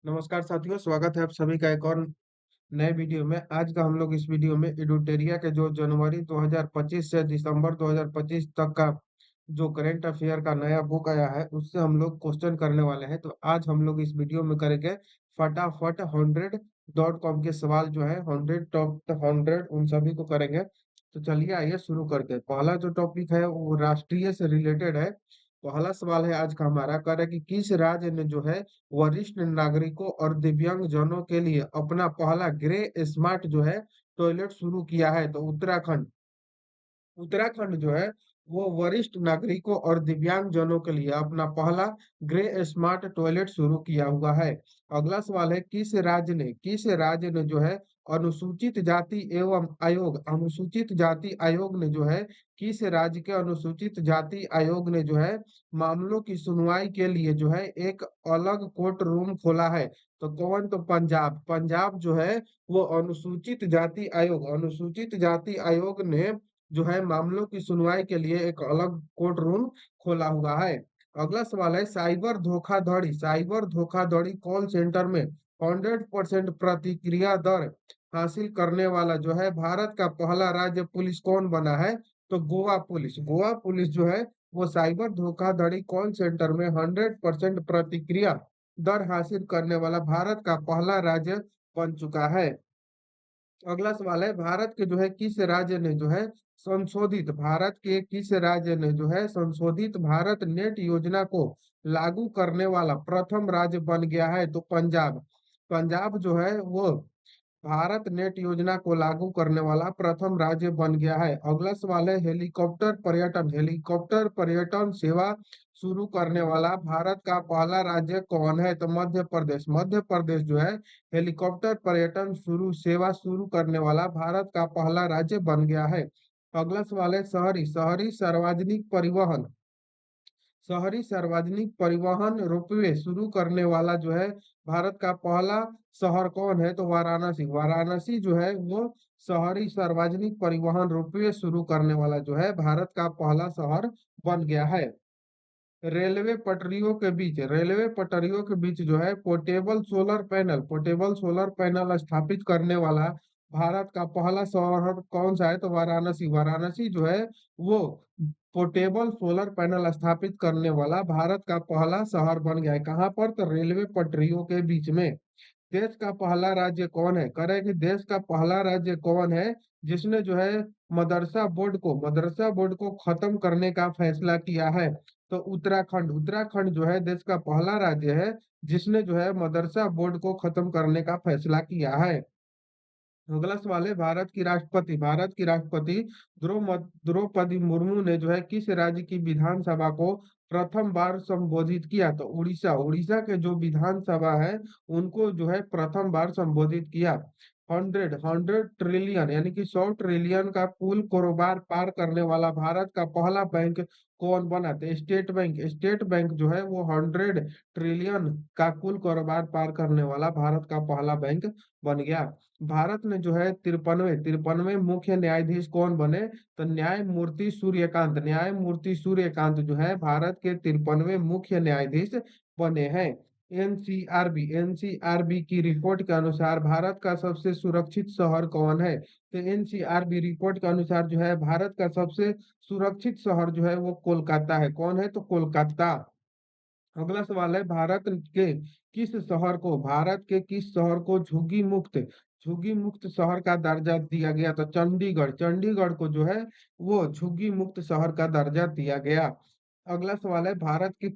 नमस्कार साथियों, स्वागत है आप सभी का एक और नए वीडियो में। आज का हम लोग इस वीडियो में एडुटेरिया के जो जनवरी 2025 से दिसंबर 2025 तक का जो करंट अफेयर का नया बुक आया है उससे हम लोग क्वेश्चन करने वाले हैं। तो आज हम लोग इस वीडियो में करेंगे फटाफट 100.com के सवाल जो है 100 टॉप 100 उन सभी को करेंगे। तो चलिए आइए शुरू करते हैं। पहला जो टॉपिक है वो राष्ट्रीय से रिलेटेड है। पहला सवाल है आज का हमारा, कह रहा है कि किस राज्य ने जो है वरिष्ठ नागरिकों और दिव्यांग जनों के लिए अपना पहला ग्रे स्मार्ट जो है टॉयलेट शुरू किया है। तो उत्तराखंड। उत्तराखंड जो है वो वरिष्ठ नागरिकों और दिव्यांग जनों के लिए अपना पहला ग्रे स्मार्ट टॉयलेट शुरू किया हुआ है। अगला सवाल है, किस राज्य ने जो है अनुसूचित जाति आयोग ने जो है किस राज्य के अनुसूचित जाति आयोग ने जो है मामलों की सुनवाई के लिए जो है एक अलग कोर्ट रूम खोला है। तो कौन? तो पंजाब। पंजाब जो है वो अनुसूचित जाति आयोग ने जो है मामलों की सुनवाई के लिए एक अलग कोर्ट रूम खोला हुआ है। अगला सवाल है, साइबर धोखाधड़ी कॉल सेंटर में 100% प्रतिक्रिया दर हासिल करने वाला जो है भारत का पहला राज्य पुलिस कौन बना है? तो गोवा पुलिस। गोवा पुलिस जो है वो साइबर धोखाधड़ी कॉल सेंटर में 100% प्रतिक्रिया दर हासिल करने वाला भारत का पहला राज्य बन चुका है। अगला सवाल है, भारत के किस राज्य ने जो है संशोधित भारत नेट योजना को लागू करने वाला प्रथम राज्य बन गया है? तो पंजाब। पंजाब जो है वो भारत नेट योजना को लागू करने वाला प्रथम राज्य बन गया है। अगला सवाल है, हेलीकॉप्टर पर्यटन सेवा शुरू करने वाला भारत का पहला राज्य कौन है? तो मध्य प्रदेश। मध्य प्रदेश जो है हेलीकॉप्टर पर्यटन सेवा शुरू करने वाला भारत का पहला राज्य बन गया है। अगला सवाल है, शहरी सार्वजनिक परिवहन रोपवे शुरू करने वाला जो है भारत का पहला शहर कौन है? तो वाराणसी। वाराणसी जो है वो शहरी सार्वजनिक परिवहन रोपवे शुरू करने वाला जो है भारत का पहला शहर बन गया है। रेलवे पटरियों के बीच जो है पोर्टेबल सोलर पैनल स्थापित करने वाला भारत का पहला शहर कौन सा है? तो वाराणसी। वाराणसी जो है वो पोर्टेबल सोलर पैनल स्थापित करने वाला भारत का पहला शहर बन गया है। कहाँ पर? तो रेलवे पटरियों के बीच में। देश का पहला राज्य कौन है? कह रहे हैं कि देश का पहला राज्य कौन है जिसने जो है मदरसा बोर्ड को खत्म करने का फैसला किया है? तो उत्तराखंड। उत्तराखंड जो है देश का पहला राज्य है जिसने जो है मदरसा बोर्ड को खत्म करने का फैसला किया है। अगला सवाल है, भारत की राष्ट्रपति द्रौपदी मुर्मू ने जो है किस राज्य की विधानसभा को प्रथम बार संबोधित किया? तो उड़ीसा। उड़ीसा के जो विधानसभा है उनको जो है प्रथम बार संबोधित किया। 100 ट्रिलियन यानी कि 100 ट्रिलियन का कुल कारोबार पार करने वाला भारत का पहला बैंक कौन बना? तो स्टेट बैंक। स्टेट बैंक जो है वो 100 ट्रिलियन का कुल कारोबार पार करने वाला भारत का पहला बैंक बन गया। भारत में जो है तिरपनवे मुख्य न्यायाधीश कौन बने? तो न्यायमूर्ति सूर्यकांत जो है भारत के 53वें मुख्य न्यायाधीश बने हैं। एनसीआरबी की रिपोर्ट के अनुसार भारत का सबसे सुरक्षित शहर कौन है? तो एनसीआरबी रिपोर्ट के अनुसार जो है भारत का सबसे सुरक्षित शहर जो है वो कोलकाता है। कौन है? तो कोलकाता। अगला सवाल है, भारत के किस शहर को झुग्गी मुक्त शहर का दर्जा दिया गया? तो चंडीगढ़। चंडीगढ़ को जो है वो झुग्गी मुक्त शहर का दर्जा दिया गया। अगला सवाल है, भारत के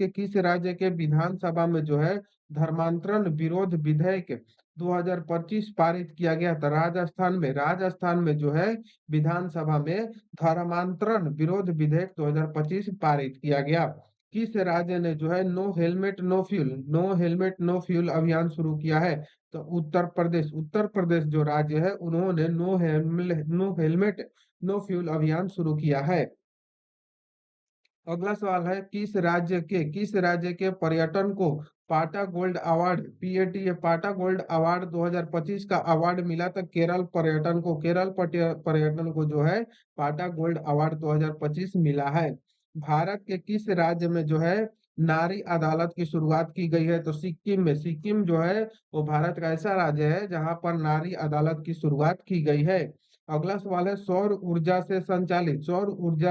किस राज्य के विधानसभा में जो है धर्मांतरण विरोध विधेयक 2025 पारित किया गया? तो राजस्थान में जो है विधानसभा में धर्मांतरण विरोध विधेयक 2025 पारित किया गया। किस राज्य ने जो है नो हेलमेट नो फ्यूल अभियान शुरू किया है? तो उत्तर प्रदेश। उत्तर प्रदेश जो राज्य है उन्होंने नो हेलमेट नो फ्यूल अभियान शुरू किया है। अगला सवाल है, किस राज्य के पर्यटन को पाटा गोल्ड अवार्ड 2025 का अवार्ड मिला? था केरल पर्यटन को जो है पाटा गोल्ड अवार्ड 2025 मिला है। भारत के किस राज्य में जो है नारी अदालत की शुरुआत की गई है? तो सिक्किम में। सिक्किम जो है वो भारत का ऐसा राज्य है जहां पर नारी अदालत की शुरुआत की गई है। अगला सवाल है, सौर ऊर्जा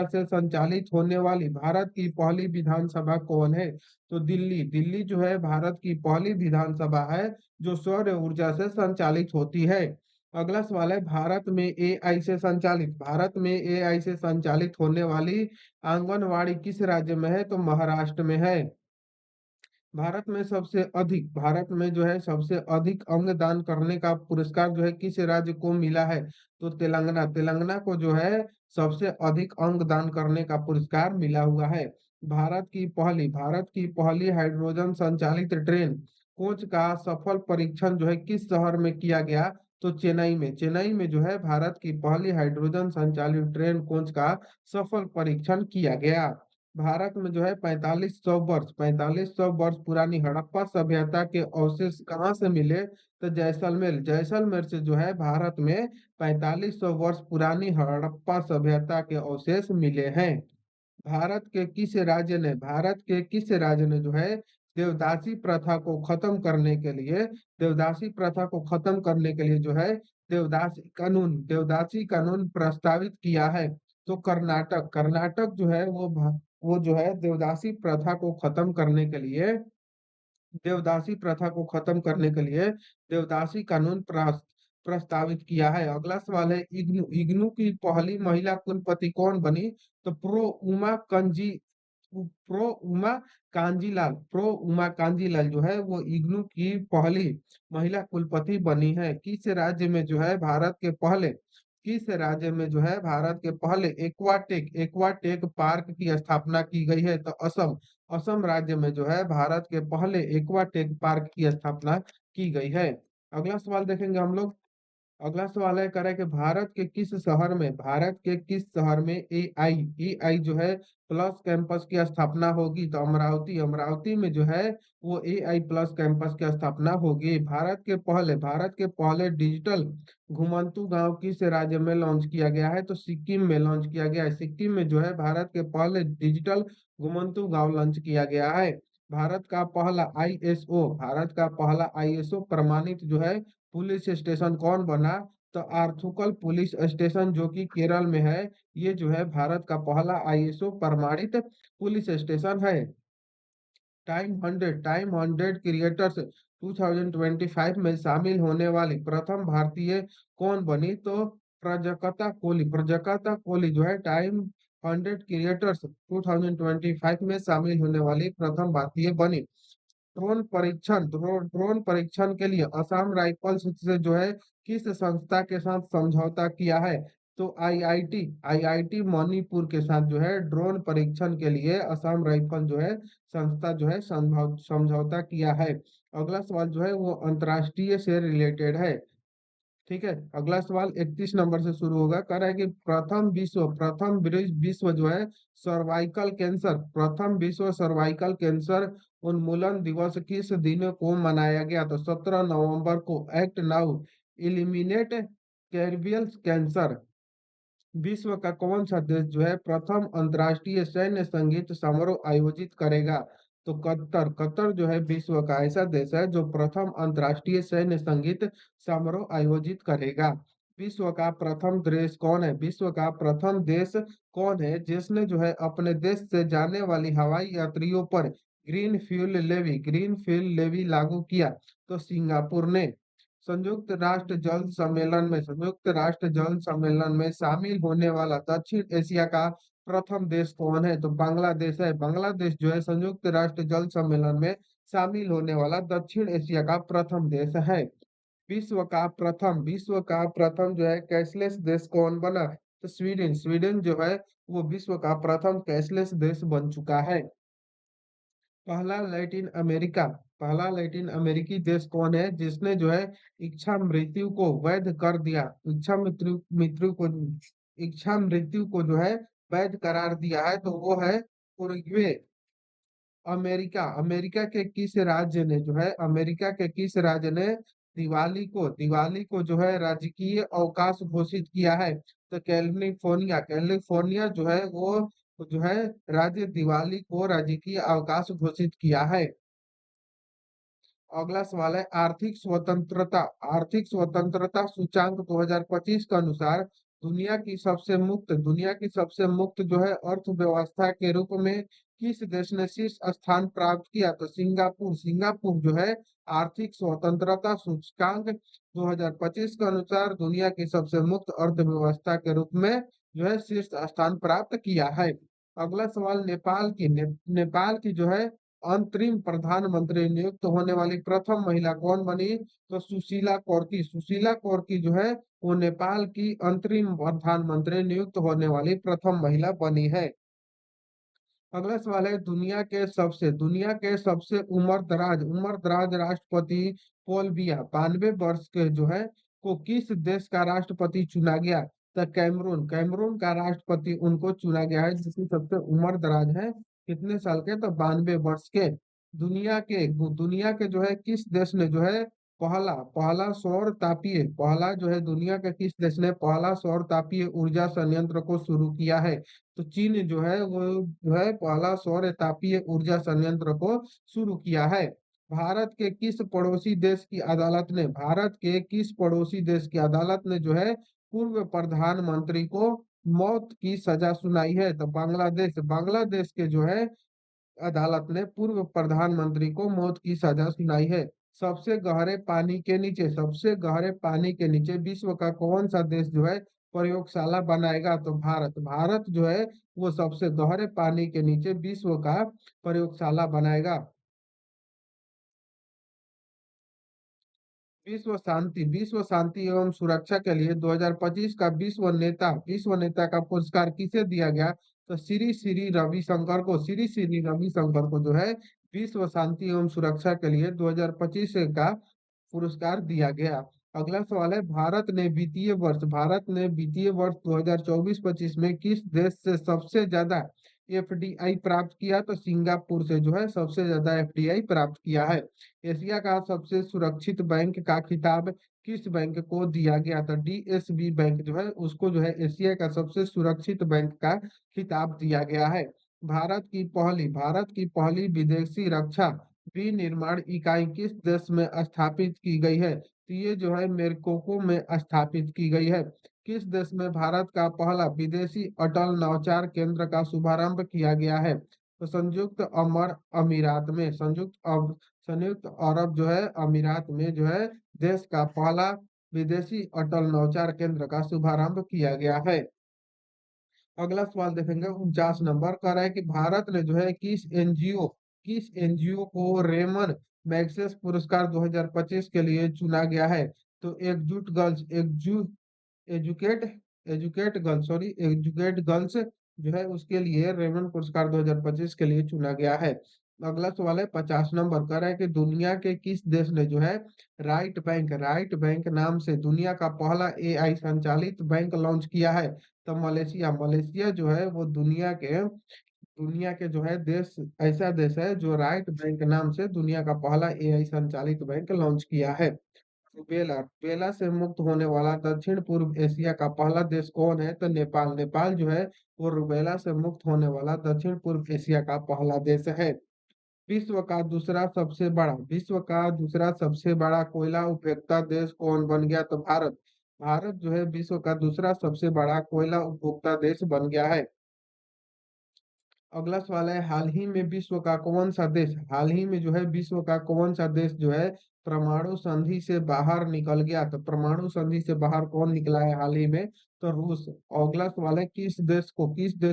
से संचालित होने वाली भारत की पहली विधानसभा कौन है? तो दिल्ली। दिल्ली जो है भारत की पहली विधानसभा है जो सौर ऊर्जा से संचालित होती है। अगला सवाल है, भारत में एआई से संचालित होने वाली आंगनवाड़ी किस राज्य में है? तो महाराष्ट्र में है। भारत में जो है सबसे अधिक अंगदान करने का पुरस्कार जो है किस राज्य को मिला है? तो तेलंगाना। तेलंगाना को जो है सबसे अधिक अंगदान करने का पुरस्कार मिला हुआ है। भारत की पहली हाइड्रोजन संचालित ट्रेन कोच का सफल परीक्षण जो है किस शहर में किया गया? तो चेन्नई में। चेन्नई में जो है भारत की पहली हाइड्रोजन संचालित ट्रेन कोच का सफल परीक्षण किया गया। भारत में जो है 4500 वर्ष पुरानी हड़प्पा सभ्यता के अवशेष कहाँ से मिले? तो जैसलमेर। जैसलमेर से जो है भारत में 4500 वर्ष पुरानी हड़प्पा सभ्यता के अवशेष मिले हैं। भारत के किस राज्य ने जो है देवदासी प्रथा को खत्म करने के लिए देवदासी प्रथा को खत्म करने के लिए जो है देवदासी कानून प्रस्तावित किया है? तो कर्नाटक। कर्नाटक जो है वो जो है देवदासी प्रथा को खत्म करने के लिए देवदासी कानून प्रस्तावित किया है। अगला सवाल है, इग्नू। इग्नू की पहली महिला कुलपति कौन बनी? तो प्रो उमा कांजीलाल जो है वो इग्नू की पहली महिला कुलपति बनी है। किस राज्य में जो है भारत के पहले एक्वाटेक पार्क की स्थापना की गई है? तो असम। असम राज्य में जो है भारत के पहले एक्वाटेक पार्क की स्थापना की गई है। अगला सवाल देखेंगे हम लोग। अगला सवाल है, कह रहा है कि भारत के किस शहर में एआई जो है प्लस कैंपस की स्थापना होगी? तो अमरावती। अमरावती में जो है वो एआई प्लस कैंपस की स्थापना होगी। भारत के पहले डिजिटल घुमंतू गांव किस राज्य में लॉन्च किया गया है? तो सिक्किम में लॉन्च किया गया है। सिक्किम में जो है भारत के पहले डिजिटल घुमंतू गांव लॉन्च किया गया है। भारत का पहला आईएसओ प्रमाणित जो है पुलिस स्टेशन कौन बना? तो आर्थुकल पुलिस स्टेशन जो कि केरल में है, ये जो है भारत का पहला आईएसओ प्रमाणित पुलिस स्टेशन है। टाइम 100 क्रिएटर्स 2025 में शामिल होने वाली प्रथम भारतीय कौन बनी? तो प्रजकता कोहली जो है टाइम 100 क्रिएटर्स 2025 में शामिल होने वाली प्रथम भारतीय बनी। ड्रोन परीक्षण के लिए असम राइफल्स से जो है किस संस्था के साथ समझौता किया है? तो आईआईटी मणिपुर के साथ जो है ड्रोन परीक्षण के लिए असम राइफल जो है संस्था जो है समझौता किया है। अगला सवाल जो है वो अंतर्राष्ट्रीय से रिलेटेड है। ठीक है, अगला सवाल 31 नंबर से शुरू होगा। कह रहा है कि विश्व जो है प्रथम विश्व सर्वाइकल कैंसर उन्मूलन दिवस किस दिन को मनाया गया? तो 17 नवंबर को। Act now eliminate cervical cancer. विश्व का कौन सा देश जो है प्रथम अंतर्राष्ट्रीय सैन्य संगीत समारोह आयोजित करेगा? तो कतर। कतर जो है विश्व का ऐसा देश है जो प्रथम अंतर्राष्ट्रीय सैन्य संगीत समारोह आयोजित करेगा। विश्व का प्रथम देश कौन है जिसने जो है अपने देश से जाने वाली हवाई यात्रियों पर ग्रीन फ्यूल लेवी लागू किया? तो सिंगापुर ने। संयुक्त राष्ट्र जल सम्मेलन में शामिल होने वाला दक्षिण एशिया का प्रथम देश कौन है? तो बांग्लादेश है। बांग्लादेश जो है संयुक्त राष्ट्र जल सम्मेलन में शामिल होने वाला दक्षिण एशिया का प्रथम देश है। विश्व का प्रथम जो है कैशलेस देश कौन बना? तो स्वीडन। स्वीडन जो है वो विश्व का प्रथम कैशलेस देश बन चुका है। पहला लैटिन अमेरिका पहला लैटिन अमेरिकी देश कौन है जिसने जो है इच्छा मृत्यु को वैध कर दिया? इच्छा मृत्यु को जो है वैध करार दिया है, तो वो है उरुग्वे। अमेरिका के किस राज्य ने दिवाली को जो है राजकीय अवकाश घोषित किया है? तो कैलिफोर्निया। कैलिफोर्निया जो है वो तो जो है राज्य दिवाली को राजकीय अवकाश घोषित किया है। अगला सवाल है आर्थिक स्वतंत्रता। आर्थिक स्वतंत्रता सूचांक 2025 के अनुसार दुनिया की सबसे मुक्त जो है अर्थव्यवस्था के रूप में किस देश ने शीर्ष स्थान प्राप्त किया? तो सिंगापुर। सिंगापुर जो है आर्थिक स्वतंत्रता सूचकांक 2025 के अनुसार दुनिया की सबसे मुक्त अर्थव्यवस्था के रूप में जो है शीर्ष स्थान प्राप्त किया है। अगला सवाल नेपाल की। नेपाल की जो है अंतरिम प्रधानमंत्री नियुक्त होने वाली प्रथम महिला कौन बनी? तो सुशीला कोर्की। सुशीला कोर्की जो है वो नेपाल की अंतरिम प्रधानमंत्री नियुक्त होने वाली प्रथम महिला बनी है। अगला सवाल है दुनिया के सबसे उम्र दराज राष्ट्रपति पॉल बिया 92 वर्ष के जो है को किस देश का राष्ट्रपति चुना गया? तो कैमरून। कैमरून का राष्ट्रपति उनको चुना गया है जिसकी सबसे उम्र दराज है। कितने साल के? तो 92 वर्ष के। दुनिया के जो है किस देश ने जो है पहला जो है दुनिया के किस देश ने पहला सौर तापीय ऊर्जा संयंत्र को शुरू किया है? तो चीन जो है वो जो है पहला सौर तापीय ऊर्जा संयंत्र को शुरू किया है। भारत के किस पड़ोसी देश की अदालत ने जो है पूर्व प्रधानमंत्री को मौत की सजा सुनाई है? तो बांग्लादेश। बांग्लादेश के जो है अदालत ने पूर्व प्रधानमंत्री को मौत की सजा सुनाई है। सबसे गहरे पानी के नीचे विश्व का कौन सा देश जो है प्रयोगशाला बनाएगा? तो भारत। भारत जो है वो सबसे गहरे पानी के नीचे विश्व का प्रयोगशाला बनाएगा। विश्व शांति एवं सुरक्षा के लिए 2025 का विश्व नेता का पुरस्कार किसे दिया गया? तो श्री श्री रविशंकर को जो है विश्व शांति एवं सुरक्षा के लिए 2025 का पुरस्कार दिया गया। अगला सवाल है भारत ने वित्तीय वर्ष 2024-25 में किस देश से सबसे ज्यादा एफडीआई प्राप्त किया? तो सिंगापुर से जो है सबसे ज्यादा एफडीआई प्राप्त किया है। एशिया का सबसे सुरक्षित बैंक का खिताब किस बैंक को दिया गया था? डीएसबी बैंक जो है उसको जो है एशिया का सबसे सुरक्षित बैंक का खिताब दिया गया है। भारत की पहली विदेशी रक्षा विनिर्माण इकाई किस देश में स्थापित की गई है? तो ये जो है मेरकोको में स्थापित की गई है। किस देश में भारत का पहला विदेशी अटल नौचार केंद्र का शुभारंभ किया गया है? तो संयुक्त अरब जो है अमीरात में जो है देश का पहला विदेशी अटल नौचार केंद्र का शुभारंभ किया गया है। अगला सवाल देखेंगे 49 नंबर कह रहा है कि भारत ने जो है किस एनजीओ को रेमन मैग्सेस पुरस्कार 2025 के लिए चुना गया है? तो एजुकेट एजुकेट गर्ल्स जो है उसके लिए रेमन पुरस्कार 2025 के लिए चुना गया है। अगला सवाल है 50 नंबर का है कि दुनिया के किस देश ने जो है राइट बैंक नाम से दुनिया का पहला एआई संचालित बैंक लॉन्च किया है? तो मलेशिया जो है वो दुनिया के जो है देश ऐसा देश है जो राइट बैंक नाम से दुनिया का पहला एआई संचालित बैंक लॉन्च किया है। रूबेला से मुक्त होने वाला दक्षिण पूर्व एशिया का पहला देश कौन है? तो नेपाल। नेपाल जो है वो रूबेला से मुक्त होने वाला दक्षिण पूर्व एशिया का पहला देश है। विश्व का दूसरा सबसे बड़ा कोयला उपभोक्ता देश कौन बन गया? तो भारत। भारत जो है विश्व का दूसरा सबसे बड़ा कोयला उपभोक्ता देश बन गया है। अगला सवाल है हाल ही में जो है विश्व का कौन सा देश जो है परमाणु संधि से बाहर निकल गया? तो परमाणु संधि से बाहर कौन निकला है हाल ही में? तो रूस। अगला सवाल है किस देश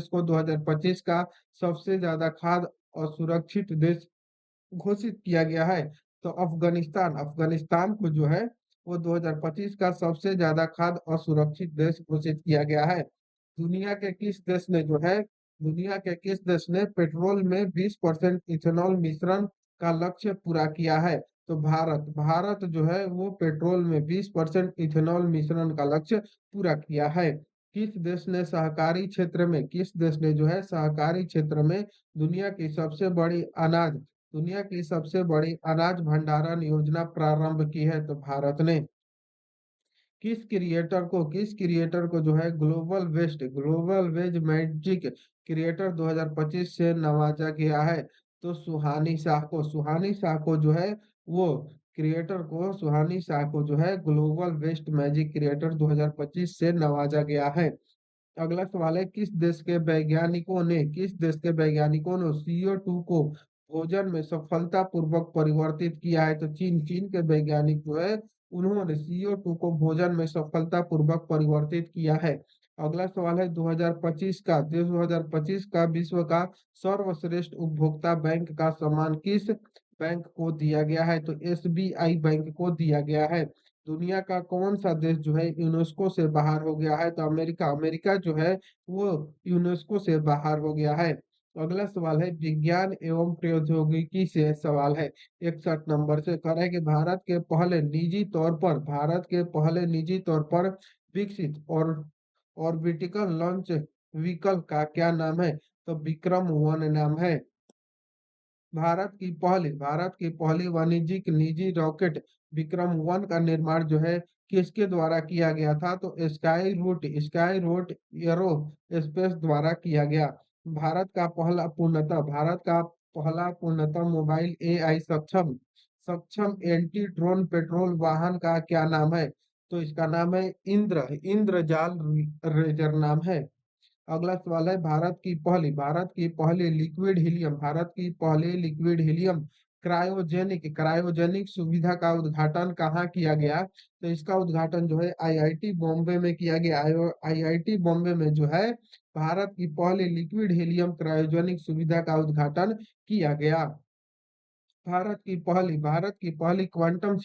को 2025 का सबसे ज्यादा खाद्य असुरक्षित देश घोषित किया गया है? तो अफगानिस्तान। अफगानिस्तान को जो है वो 2025 का सबसे ज्यादा खाद्य असुरक्षित देश घोषित किया गया है। दुनिया के किस देश ने जो है दुनिया के किस देश ने पेट्रोल में 20% इथेनॉल मिश्रण का लक्ष्य पूरा किया है? तो भारत। भारत जो है वो पेट्रोल में 20% इथेनॉल मिश्रण का लक्ष्य पूरा किया है। किस देश ने जो है सहकारी क्षेत्र में दुनिया की सबसे बड़ी अनाज दुनिया की सबसे बड़ी अनाज भंडारण योजना प्रारंभ की है? तो भारत ने। किस क्रिएटर को जो है ग्लोबल वेज मैजिक क्रिएटर 2025 से नवाजा गया है? तो सुहानी शाह को जो है वो सुहानी शाह को जो है ग्लोबल वेस्ट मैजिक क्रिएटर 2025 से नवाजा गया है। अगला सवाल है, किस देश के वैज्ञानिकों ने CO2 को भोजन में सफलतापूर्वक परिवर्तित किया है? तो चीन के वैज्ञानिक जो है उन्होंने CO2 को भोजन में सफलतापूर्वक परिवर्तित किया है। अगला सवाल है, 2025 का विश्व का सर्वश्रेष्ठ उपभोक्ता बैंक का सम्मान किस बैंक को दिया गया है? तो SBI बैंक को दिया गया है। दुनिया का कौन सा देश जो है यूनेस्को से बाहर हो गया है? तो अमेरिका जो है वो यूनेस्को से बाहर हो गया है। अगला सवाल है, विज्ञान एवं प्रौद्योगिकी से सवाल है। 61 नंबर से कह रहा है कि भारत के पहले निजी तौर पर विकसित और ऑर्बिटिकल लॉन्च व्हीकल का क्या नाम है? तो विक्रम 1 नाम है। भारत की पहली वाणिज्यिक निजी रॉकेट विक्रम 1 का निर्माण जो है किसके द्वारा किया गया था? तो स्काई रूट एरो स्पेस द्वारा किया गया। भारत का पहला पूर्णतः मोबाइल AI सक्षम सक्षम एंटी ड्रोन पेट्रोल वाहन का क्या नाम है? तो इसका नाम है इंद्रजाल रेजर नाम है। अगला सवाल है, भारत की पहली लिक्विड हीलियम क्रायोजेनिक सुविधा का उद्घाटन कहाँ किया गया? तो इसका उद्घाटन जो है IIT बॉम्बे में किया गया। IIT बॉम्बे में जो है भारत की पहली लिक्विड हीलियम क्रायोजेनिक सुविधा का उद्घाटन किया गया। भारत की पहली क्वांटम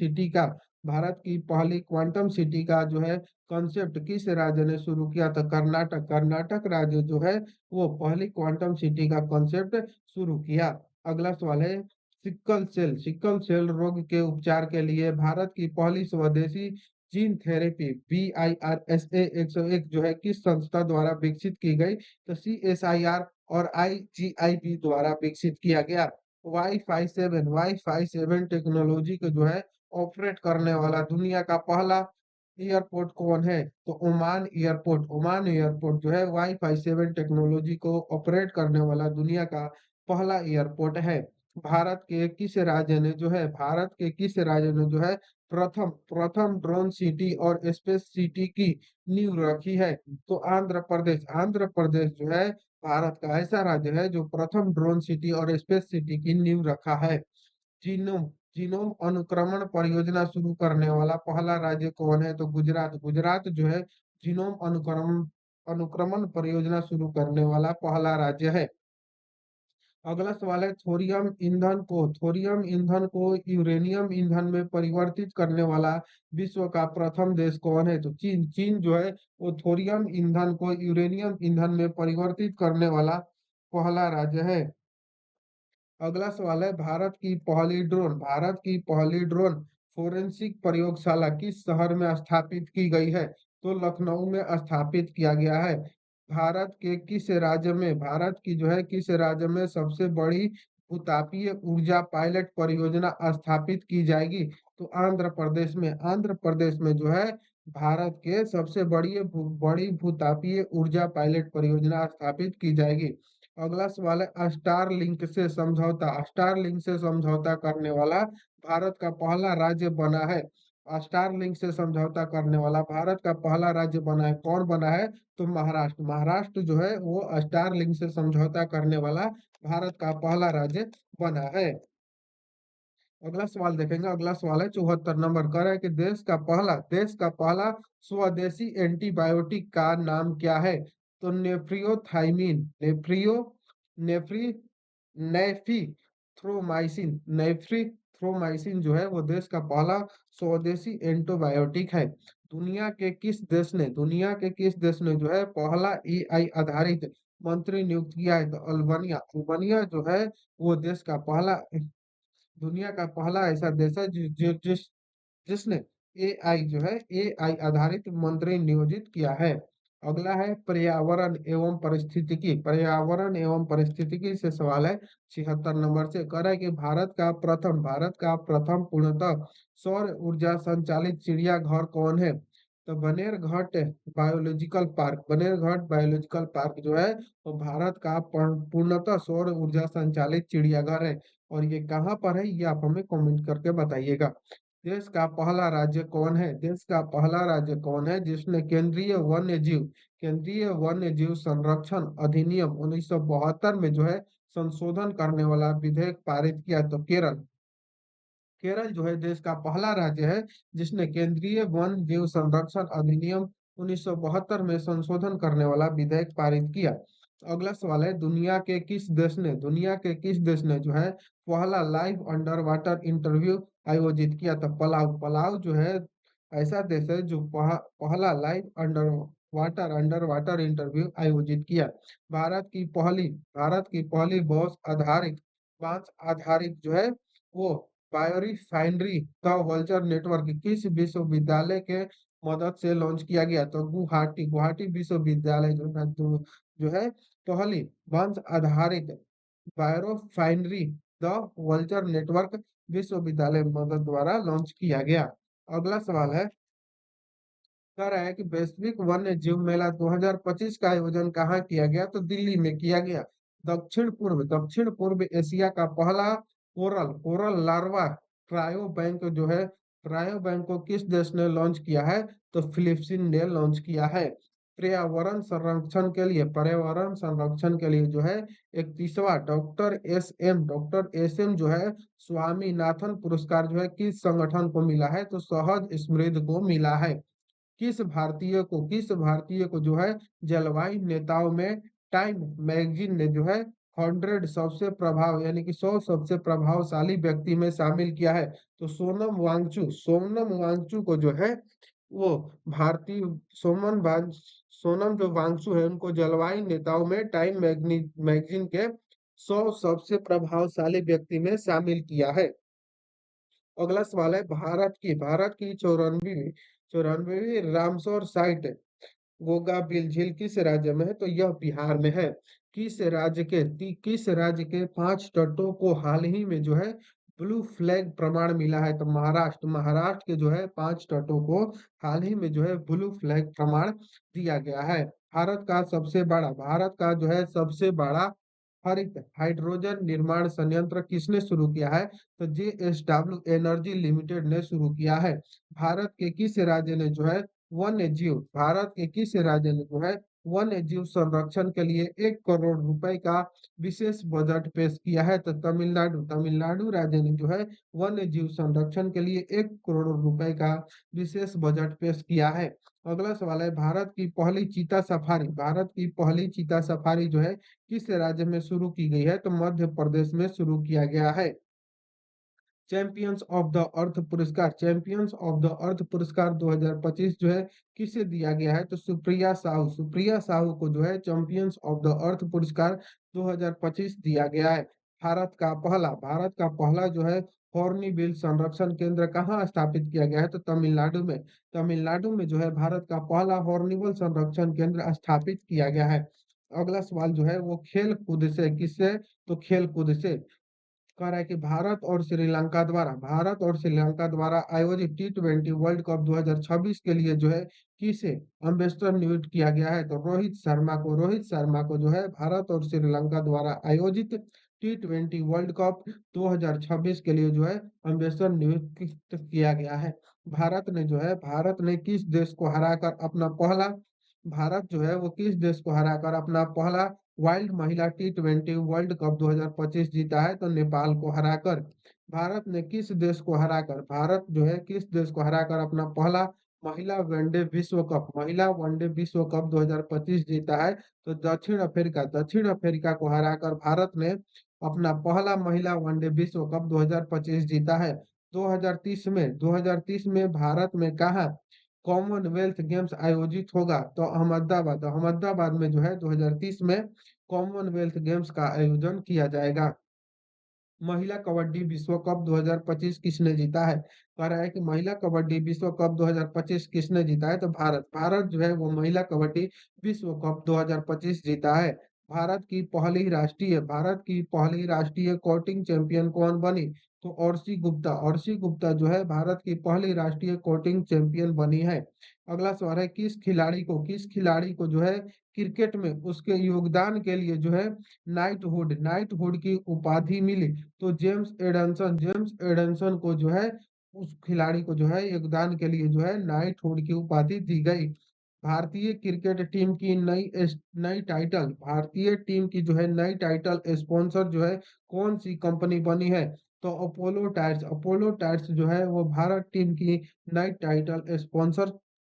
सिटी का जो है कॉन्सेप्ट किस राज्य ने शुरू किया? था कर्नाटक राज्य जो है वो पहली क्वांटम सिटी का कॉन्सेप्ट शुरू किया। अगला सवाल है, सिक्कल सेल रोग के उपचार के लिए भारत की पहली स्वदेशी जीन थेरेपी BIRSA 101 जो है किस संस्था द्वारा विकसित की गई? तो CSIR और IGIB द्वारा विकसित किया गया। वाई फाई 7 टेक्नोलॉजी को जो है ऑपरेट करने वाला दुनिया का पहला एयरपोर्ट कौन है? तो ओमान एयरपोर्ट जो है वाई फाई 7 टेक्नोलॉजी को ऑपरेट करने वाला दुनिया का पहला एयरपोर्ट है। भारत के किस राज्य ने जो है प्रथम प्रथम ड्रोन सिटी और स्पेस सिटी की नींव रखी है? तो आंध्र प्रदेश जो है भारत का ऐसा राज्य है जो प्रथम ड्रोन सिटी और स्पेस सिटी की नींव रखा है। जीनोम जीनोम अनुक्रमण परियोजना शुरू करने वाला पहला राज्य कौन है? तो गुजरात जो है जीनोम अनुक्रमण परियोजना शुरू करने वाला पहला राज्य है। अगला सवाल है, थोरियम ईंधन को यूरेनियम ईंधन में परिवर्तित करने वाला विश्व का प्रथम देश कौन है? तो चीन जो है वो थोरियम ईंधन को यूरेनियम ईंधन में परिवर्तित करने वाला पहला राज्य है। अगला सवाल है, भारत की पहली ड्रोन फोरेंसिक प्रयोगशाला किस शहर में स्थापित की गई है? तो लखनऊ में स्थापित किया गया है। भारत की जो है किस राज्य में सबसे बड़ी भूतापीय ऊर्जा पायलट परियोजना स्थापित की जाएगी? तो आंध्र प्रदेश में जो है भारत के सबसे बड़ी भूतापीय ऊर्जा पायलट परियोजना स्थापित की जाएगी। अगला सवाल है, स्टारलिंक से समझौता करने वाला भारत का पहला राज्य बना है। स्टारलिंक से समझौता करने वाला भारत का पहला राज्य बना है, कौन बना है? तो महाराष्ट्र जो है वो स्टारलिंक से समझौता करने वाला भारत का पहला राज्य बना है। अगला सवाल देखेंगे। अगला सवाल है 74 नंबर, कह रहा है कि देश का पहला स्वदेशी एंटीबायोटिक का नाम क्या है? तो नेफ्री नेफ्रीथ्रोमाइसिन जो है वो देश का पहला स्वदेशी एंटीबायोटिक है। दुनिया के किस देश ने जो है पहला AI आधारित मंत्री नियुक्त किया है? तो अल्बानिया जो है वो दुनिया का पहला ऐसा देश है जिसने AI आधारित मंत्री नियोजित किया है। अगला है पर्यावरण एवं परिस्थितिकी से सवाल है। 76 नंबर से कह रहा है कि भारत का प्रथम पूर्णतः सौर ऊर्जा संचालित चिड़ियाघर कौन है? तो बनेरघाट बायोलॉजिकल पार्क जो है वो भारत का पूर्णतः सौर ऊर्जा संचालित चिड़ियाघर है। और ये कहाँ पर है, ये आप हमें कमेंट करके बताइएगा। देश का पहला राज्य कौन है जिसने केंद्रीय वन्य जीव संरक्षण अधिनियम 1972 में जो है संशोधन करने वाला विधेयक पारित किया? तो केरल जो है देश का पहला राज्य है जिसने केंद्रीय वन जीव संरक्षण अधिनियम 1972 में संशोधन करने वाला विधेयक पारित किया। अगला सवाल है, दुनिया के किस देश ने जो है पहला लाइव अंडर वाटर इंटरव्यू आयोजित किया? तो पलाव जो है ऐसा देश है जो पहला लाइव अंडर वाटर इंटरव्यू आयोजित किया। भारत की पहली बांस आधारित जो है वो बायोरिफाइनरी का वल्चर नेटवर्क किस विश्वविद्यालय के मदद से लॉन्च किया गया? तो गुवाहाटी विश्वविद्यालय जो है पहली बांस आधारित बायोरिफाइनरी द वल्चर नेटवर्क विश्वविद्यालय मदद द्वारा लॉन्च किया गया। अगला सवाल है, कह रहा है कि वैश्विक वन्य जीव मेला 2025 का आयोजन कहाँ किया गया? तो दिल्ली में किया गया। दक्षिण पूर्व एशिया का पहला कोरल लार्वा क्रायो बैंक को किस देश ने लॉन्च किया है? तो फिलीपींस ने लॉन्च किया है। पर्यावरण संरक्षण के लिए जो है 31वां डॉक्टर एस एम जो है स्वामीनाथन पुरस्कार जो है किस संगठन को मिला है? तो सहज स्मृति को मिला है। किस भारतीय को जो है जलवायु नेताओं में टाइम मैगजीन ने जो है 100 सबसे प्रभावशाली व्यक्ति में शामिल किया है? तो सोनम वांगचू को जो है वो भारतीय सोनम जो वांगचू है उनको जलवायु नेताओं में टाइम मैगजीन के 100 सबसे प्रभावशाली व्यक्ति में शामिल किया है। अगला सवाल है, भारत की 94वीं रामसर साइट गोगाबिल झील किस राज्य में है? तो यह बिहार में है। किस राज्य के 5 तटों को हाल ही में जो है ब्लू फ्लैग प्रमाण मिला है? तो महाराष्ट्र के जो है 5 तटों को हाल ही में जो है ब्लू फ्लैग प्रमाण दिया गया है। भारत का जो है सबसे बड़ा हरित हाइड्रोजन निर्माण संयंत्र किसने शुरू किया है? तो JSW एनर्जी लिमिटेड ने शुरू किया है। भारत के किस राज्य ने जो है वन्य जीव संरक्षण के लिए 1 करोड़ रुपए का विशेष बजट पेश किया है? तो तमिलनाडु राज्य ने जो है वन्य जीव संरक्षण के लिए 1 करोड़ रुपए का विशेष बजट पेश किया है। अगला सवाल है, भारत की पहली चीता सफारी जो है किस राज्य में शुरू की गई है? तो मध्य प्रदेश में शुरू किया गया है। चैंपियंस ऑफ द अर्थ पुरस्कार 2025 जो है किसे दिया गया है? तो सुप्रिया साहू को जो है चैंपियंस ऑफ द अर्थ पुरस्कार 2025 दिया गया है। भारत का पहला जो है हॉर्नबिल संरक्षण केंद्र कहाँ स्थापित किया गया है? तो तमिलनाडु में जो है भारत का पहला हॉर्नबिल संरक्षण केंद्र स्थापित किया गया है। अगला सवाल जो है वो खेल कूद से किससे? तो खेल कूद से कह रहा है कि भारत और श्रीलंका द्वारा आयोजित T20 वर्ल्ड कप 2026 के लिए जो है किसे एम्बेसडर नियुक्त किया गया है? तो रोहित शर्मा को जो है भारत और श्रीलंका द्वारा आयोजित T20 वर्ल्ड कप 2026 के लिए जो है एम्बेसडर नियुक्त किया गया है। भारत ने किस देश को हराकर अपना पहला भारत जो है वो किस देश को हराकर अपना पहला वाइल्ड महिला T20 वर्ल्ड कप 2025 जीता है? तो नेपाल को हराकर। भारत जो है किस देश को हराकर अपना पहला महिला वनडे विश्व कप 2025 जीता है? तो दक्षिण अफ्रीका को हराकर भारत ने अपना पहला महिला वनडे विश्व कप 2025 जीता है। 2030 में भारत में कहाँ कॉमनवेल्थ गेम्स आयोजित होगा? तो अहमदाबाद में जो है 2030 में कॉमनवेल्थ गेम्स का आयोजन किया जाएगा। महिला कबड्डी विश्व कप 2025 किसने जीता है? कह रहा है कि महिला कबड्डी विश्व कप 2025 किसने जीता है? तो भारत जो है वो महिला कबड्डी विश्व कप 2025 जीता है। भारत की पहली राष्ट्रीय कोटिंग चैंपियन कौन बनी? तो अर्शी गुप्ता जो है भारत की पहली राष्ट्रीय कोटिंग चैंपियन बनी है। अगला सवाल है, किस खिलाड़ी को जो है क्रिकेट में उसके योगदान के लिए जो है नाइटहुड की उपाधि मिली। तो जेम्स एडमसन को जो है उस खिलाड़ी को जो है योगदान के लिए जो है नाइटहुड की उपाधि दी गई। भारतीय क्रिकेट टीम की भारतीय टीम की जो है नई टाइटल स्पॉन्सर जो है कौन सी कंपनी बनी है? तो अपोलो टायर्स जो है वो भारत टीम की नई टाइटल स्पॉन्सर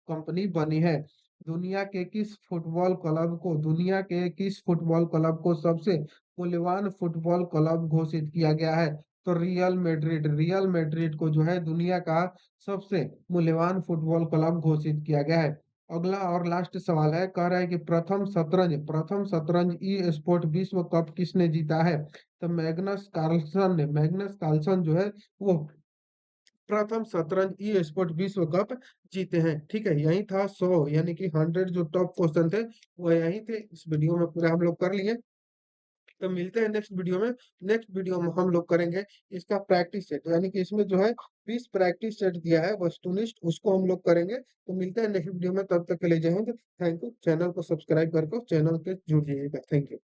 कंपनी बनी है। दुनिया के किस फुटबॉल क्लब को सबसे मूल्यवान फुटबॉल क्लब घोषित किया गया है? तो रियल मैड्रिड को जो है दुनिया का सबसे मूल्यवान फुटबॉल क्लब घोषित किया गया है। अगला और लास्ट सवाल है, कह रहा है कि प्रथम शतरंज ई स्पोर्ट विश्व कप किसने जीता है? तो मैग्नस कार्लसन जो है वो प्रथम शतरंज ई स्पोर्ट विश्व कप जीते हैं। ठीक है, यही था 100 यानी कि 100 जो टॉप क्वेश्चन थे वो यही थे। इस वीडियो में पूरा हम लोग कर लिए। तो मिलते हैं नेक्स्ट वीडियो में हम लोग करेंगे इसका प्रैक्टिस सेट, यानी कि इसमें जो है 20 प्रैक्टिस सेट दिया है वस्तुनिष्ठ, उसको हम लोग करेंगे। तो मिलते हैं नेक्स्ट वीडियो में, तब तक के लिए जय हिंद। Thank you. चैनल को सब्सक्राइब करके चैनल के जुड़ जाइएगा। Thank you.